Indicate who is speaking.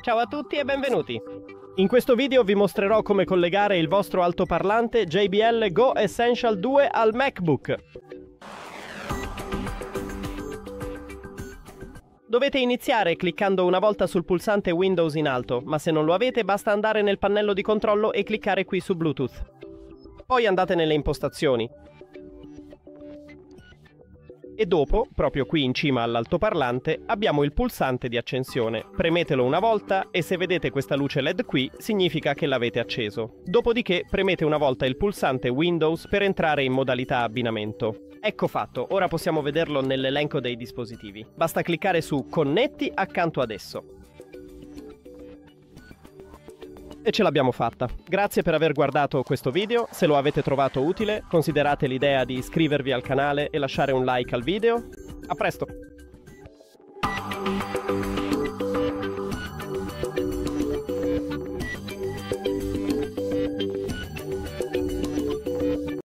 Speaker 1: Ciao a tutti e benvenuti! In questo video vi mostrerò come collegare il vostro altoparlante JBL Go Essential 2 al MacBook. Dovete iniziare cliccando una volta sul pulsante Windows in alto, ma se non lo avete basta andare nel pannello di controllo e cliccare qui su Bluetooth. Poi andate nelle impostazioni. E dopo, proprio qui in cima all'altoparlante, abbiamo il pulsante di accensione. Premetelo una volta e se vedete questa luce LED qui, significa che l'avete acceso. Dopodiché premete una volta il pulsante Windows per entrare in modalità abbinamento. Ecco fatto, ora possiamo vederlo nell'elenco dei dispositivi. Basta cliccare su Connetti accanto ad esso. E ce l'abbiamo fatta. Grazie per aver guardato questo video, se lo avete trovato utile considerate l'idea di iscrivervi al canale e lasciare un like al video. A presto!